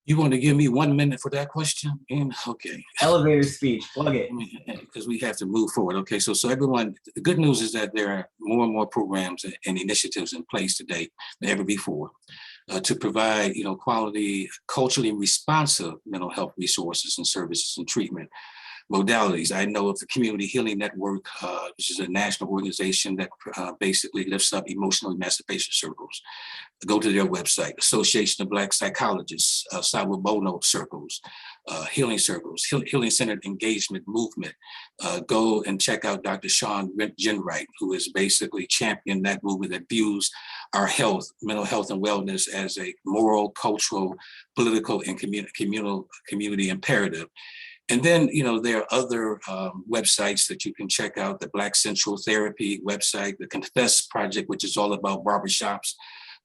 You want to give me 1 minute for that question? Okay. Elevator speech, plug it. Because we have to move forward. Okay, so everyone, the good news is that there are more and more programs and initiatives in place today than ever before to provide, you know, quality, culturally responsive mental health resources and services and treatment modalities. I know of the Community Healing Network, which is a national organization that basically lifts up emotional emancipation circles. Go to their website, Association of Black Psychologists, Sawabono circles, healing circles, healing centered engagement movement. Go and check out Dr. Sean Jenwright, who is basically championed that movement that views our health, mental health and wellness as a moral, cultural, political, and community imperative. And then, you know, there are other websites that you can check out, the Black Central Therapy website, the Confess Project, which is all about barbershops,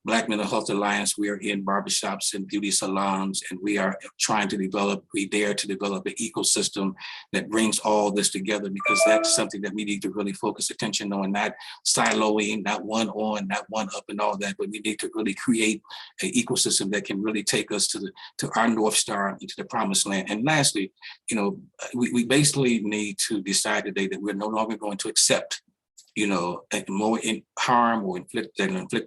Black Mental Health Alliance. We are in barbershops and beauty salons, and we are trying to develop, we dare to develop an ecosystem that brings all this together, because that's something that we need to really focus attention on, not siloing, not one on, not one up and all that, but we need to really create an ecosystem that can really take us to our North Star, into the promised land. And lastly, you know, we basically need to decide today that we're no longer going to accept, you know, more harm or inflict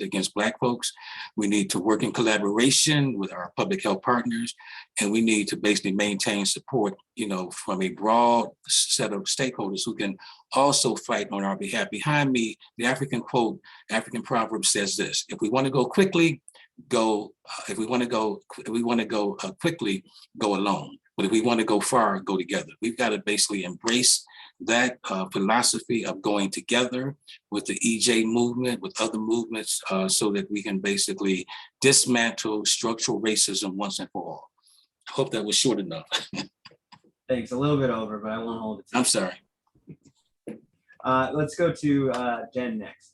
against Black folks. We need to work in collaboration with our public health partners, and we need to basically maintain support, you know, from a broad set of stakeholders who can also fight on our behalf. Behind me, the African proverb says this: if we want to go quickly, if we want to go quickly, go alone. But if we want to go far, go together. We've got to basically embrace that philosophy of going together with the EJ movement, with other movements, so that we can basically dismantle structural racism once and for all. I hope that was short enough. Thanks, a little bit over, but I won't hold it. I'm sorry. Let's go to Jen next.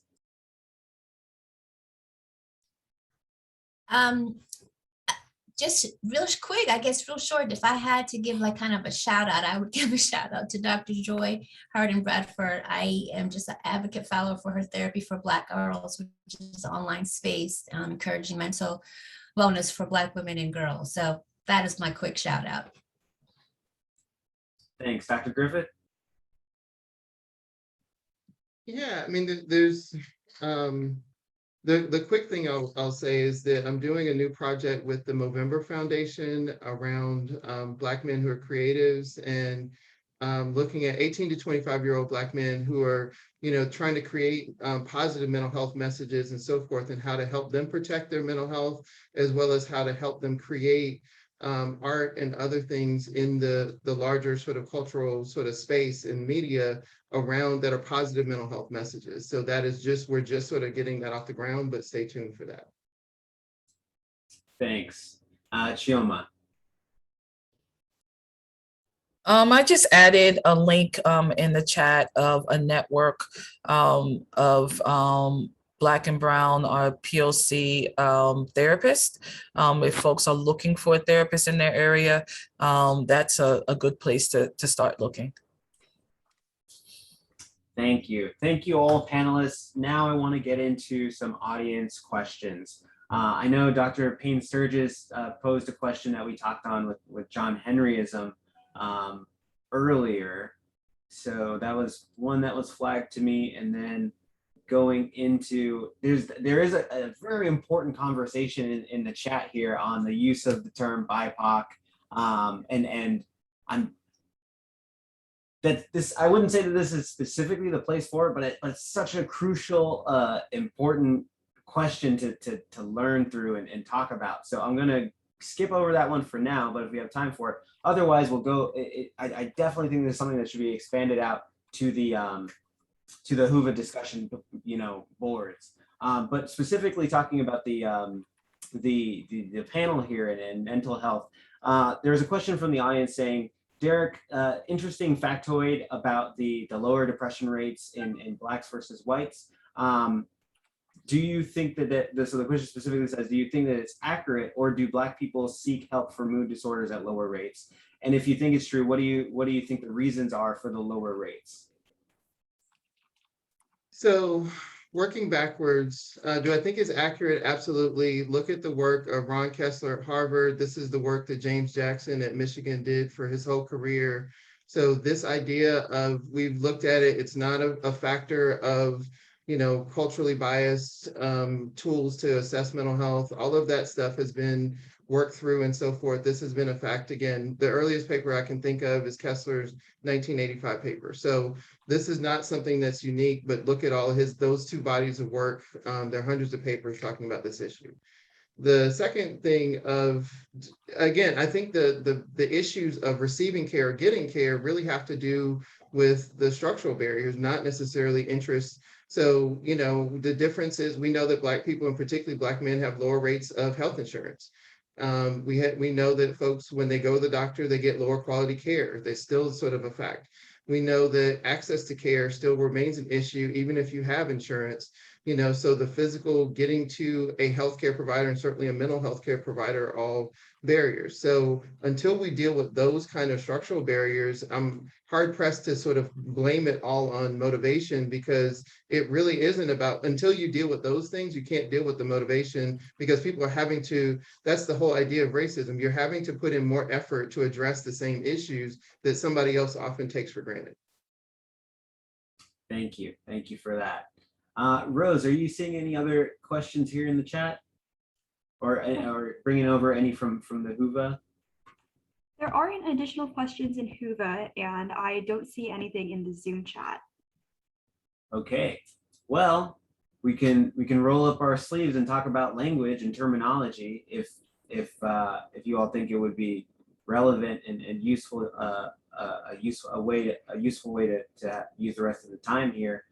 Just real quick, I guess real short, if I had to give like kind of a shout out, I would give a shout out to Dr. Joy Harden Bradford. I am just an advocate fellow for her Therapy for Black Girls, which is an online space encouraging mental wellness for Black women and girls. So that is my quick shout out. Thanks, Dr. Griffith. Yeah, I mean, there's the quick thing I'll say is that I'm doing a new project with the Movember Foundation around Black men who are creatives, and looking at 18 to 25-year-old Black men who are, you know, trying to create positive mental health messages and so forth, and how to help them protect their mental health, as well as how to help them create art and other things in the larger sort of cultural sort of space and media around that are positive mental health messages. So that is just, we're just sort of getting that off the ground, but stay tuned for that. Thanks. Chioma. I just added a link in the chat of a network of Black and Brown or POC therapists. If folks are looking for a therapist in their area, that's a good place to start looking. Thank you. Thank you all panelists. Now I want to get into some audience questions. I know Dr. Payne Sturgis posed a question that we talked on with John Henryism earlier. So that was one that was flagged to me. And then going into, there is a very important conversation in the chat here on the use of the term BIPOC. And I wouldn't say that this is specifically the place for it, but it's such a crucial, important question to learn through and talk about. So I'm gonna skip over that one for now, but if we have time for it, otherwise we'll go. I definitely think there's something that should be expanded out to the Whova discussion, boards. But specifically talking about the panel here and mental health. There's a question from the audience saying, Derek, interesting factoid about the lower depression rates in Blacks versus whites. Do you think so the question specifically says, do you think that it's accurate, or do Black people seek help for mood disorders at lower rates? And if you think it's true, what do you think the reasons are for the lower rates? So working backwards, do I think it's accurate? Absolutely. Look at the work of Ron Kessler at Harvard. This is the work that James Jackson at Michigan did for his whole career. So this idea of, we've looked at it, it's not a factor of, culturally biased tools to assess mental health. All of that stuff has been worked through and so forth. This has been a fact. Again, the earliest paper I can think of is Kessler's 1985 paper. So this is not something that's unique, but look at all those two bodies of work. There are hundreds of papers talking about this issue. The second thing again, I think the issues of receiving care, getting care really have to do with the structural barriers, not necessarily interests. So, the difference is, we know that Black people, and particularly Black men, have lower rates of health insurance. We know that folks, when they go to the doctor, they get lower quality care. They still sort of a fact. We know that access to care still remains an issue, even if you have insurance. So the physical getting to a healthcare provider, and certainly a mental health care provider, are all barriers. So until we deal with those kind of structural barriers, I'm hard pressed to sort of blame it all on motivation, because it really isn't about, until you deal with those things, you can't deal with the motivation, because people are having to, that's the whole idea of racism. You're having to put in more effort to address the same issues that somebody else often takes for granted. Thank you. Thank you for that. Rose, are you seeing any other questions here in the chat, or bringing over any from the Whova? There aren't additional questions in Whova, and I don't see anything in the Zoom chat. Okay, well, we can roll up our sleeves and talk about language and terminology if you all think it would be relevant and useful, a useful way to use the rest of the time here.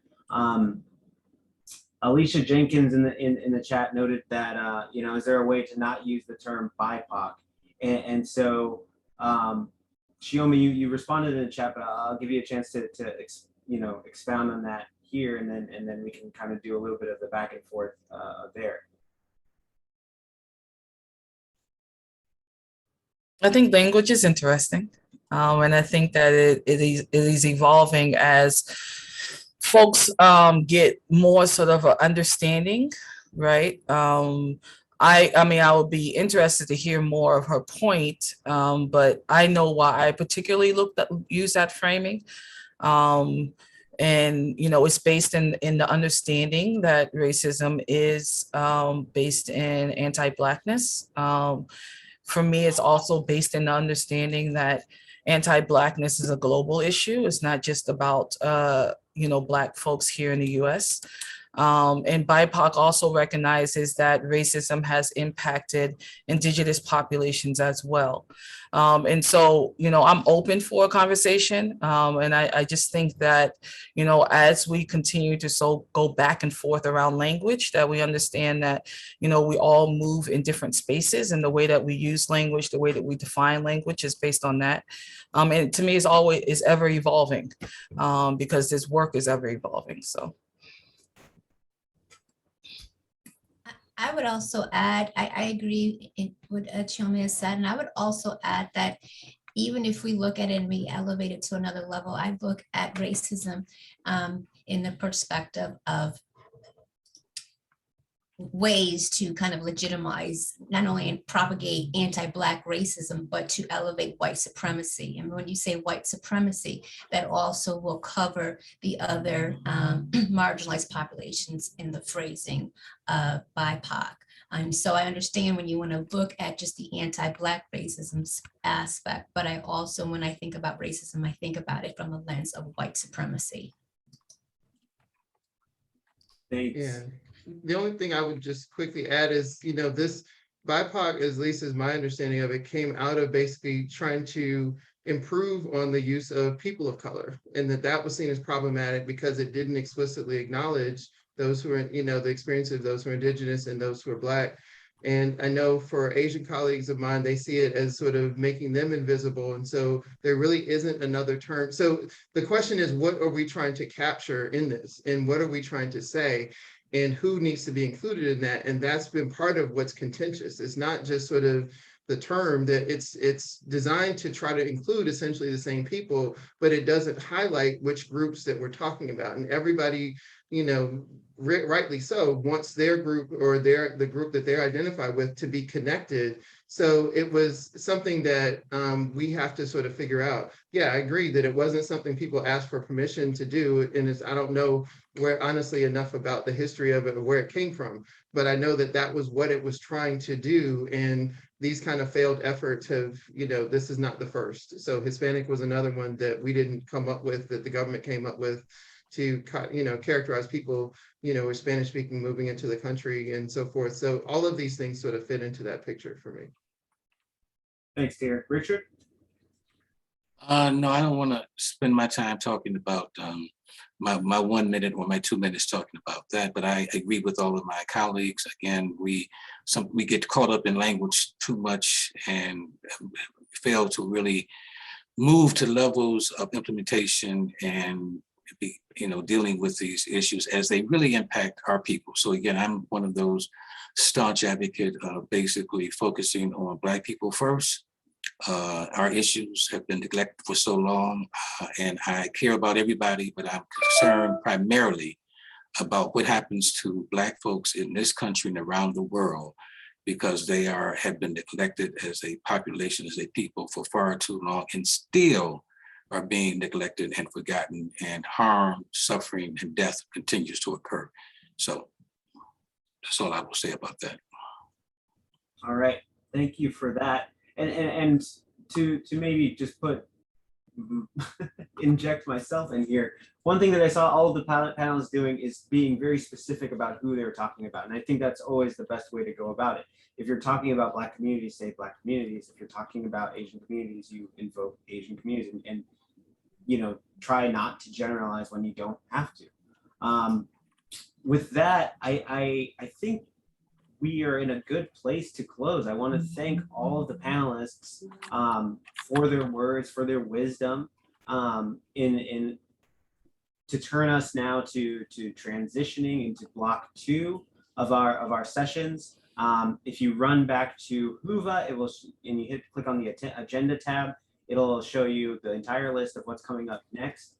Alicia Jenkins in the chat noted that is there a way to not use the term BIPOC? And so Chioma, you responded in the chat, but I'll give you a chance to expound on that here, and then we can kind of do a little bit of the back and forth there. I think language is interesting, and I think that it is evolving as folks get more sort of an understanding, right? I mean, I would be interested to hear more of her point, but I know why I particularly use that framing. And, it's based in the understanding that racism is based in anti-Blackness. For me, it's also based in the understanding that anti-Blackness is a global issue. It's not just about, Black folks here in the US. And BIPOC also recognizes that racism has impacted Indigenous populations as well. And so, I'm open for a conversation. And I just think that, as we continue to go back and forth around language, that we understand that, we all move in different spaces, and the way that we use language, the way that we define language is based on that. And to me, is ever evolving, because this work is ever evolving. So. I would also add, I agree with what Chioma has said, and I would also add that even if we look at it and we elevate it to another level, I look at racism in the perspective of ways to kind of legitimize, not only propagate anti-Black racism, but to elevate white supremacy. And when you say white supremacy, that also will cover the other marginalized populations in the phrasing of BIPOC. And so I understand when you want to look at just the anti-Black racism aspect, but I also, when I think about racism, I think about it from a lens of white supremacy. Thanks. Yeah. The only thing I would just quickly add is, this BIPOC, at least is my understanding of it, came out of basically trying to improve on the use of people of color, and that was seen as problematic because it didn't explicitly acknowledge those who are, the experience of those who are Indigenous and those who are Black. And I know for Asian colleagues of mine, they see it as sort of making them invisible. And so there really isn't another term. So the question is, what are we trying to capture in this? And what are we trying to say? And who needs to be included in that? And that's been part of what's contentious. It's not just sort of the term, that it's designed to try to include essentially the same people, but it doesn't highlight which groups that we're talking about. And everybody, rightly so, wants their group or the group that they're identified with to be connected. So it was something that we have to sort of figure out. Yeah, I agree that it wasn't something people asked for permission to do. And I don't know honestly enough about the history of it or where it came from, but I know that was what it was trying to do. And these kind of failed efforts have, this is not the first. So Hispanic was another one that we didn't come up with, that the government came up with to, characterize people, who are Spanish speaking moving into the country and so forth. So all of these things sort of fit into that picture for me. Thanks, Derek. Richard? No, I don't want to spend my time talking about my 1 minute or my 2 minutes talking about that, but I agree with all of my colleagues. Again, we get caught up in language too much and fail to really move to levels of implementation and dealing with these issues as they really impact our people. So again, I'm one of those staunch advocates of basically focusing on Black people first. Our issues have been neglected for so long, and I care about everybody, but I'm concerned primarily about what happens to Black folks in this country and around the world, because they have been neglected as a population, as a people for far too long, and still are being neglected and forgotten, and harm, suffering, and death continues to occur. So that's all I will say about that. All right, thank you for that. And to maybe just inject myself in here, one thing that I saw all of the panelists doing is being very specific about who they were talking about. And I think that's always the best way to go about it. If you're talking about Black communities, say Black communities. If you're talking about Asian communities, you invoke Asian communities, and try not to generalize when you don't have to. With that, I think we are in a good place to close. I want to thank all of the panelists for their words, for their wisdom, to turn us now to transitioning into block 2 of our sessions. If you run back to Whova, it will, and you click on the agenda tab, it'll show you the entire list of what's coming up next.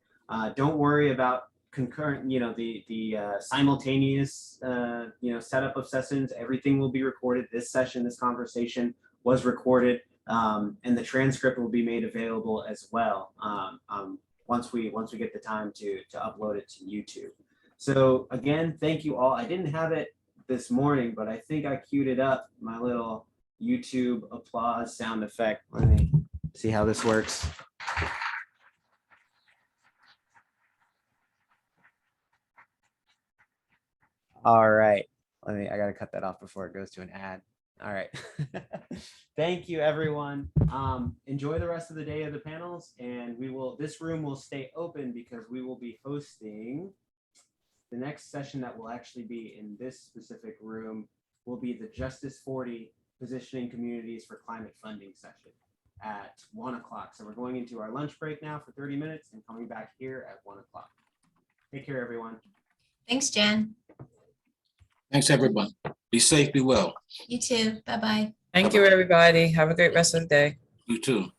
Don't worry about concurrent, the simultaneous, setup of sessions. Everything will be recorded. This session, this conversation was recorded, and the transcript will be made available as well once we get the time to upload it to YouTube. So again, thank you all. I didn't have it this morning, but I think I queued it up, my little YouTube applause sound effect. Let me see how this works. All right. I gotta cut that off before it goes to an ad. All right. Thank you, everyone. Enjoy the rest of the day of the panels, and this room will stay open because we will be hosting the next session that will actually be in this specific room will be the Justice 40 Positioning Communities for Climate Funding session at 1 o'clock. So we're going into our lunch break now for 30 minutes and coming back here at 1 o'clock. Take care, everyone. Thanks, Jen. Thanks, everyone. Be safe, be well. You too. Bye-bye. Thank you, everybody. Have a great rest of the day. You too.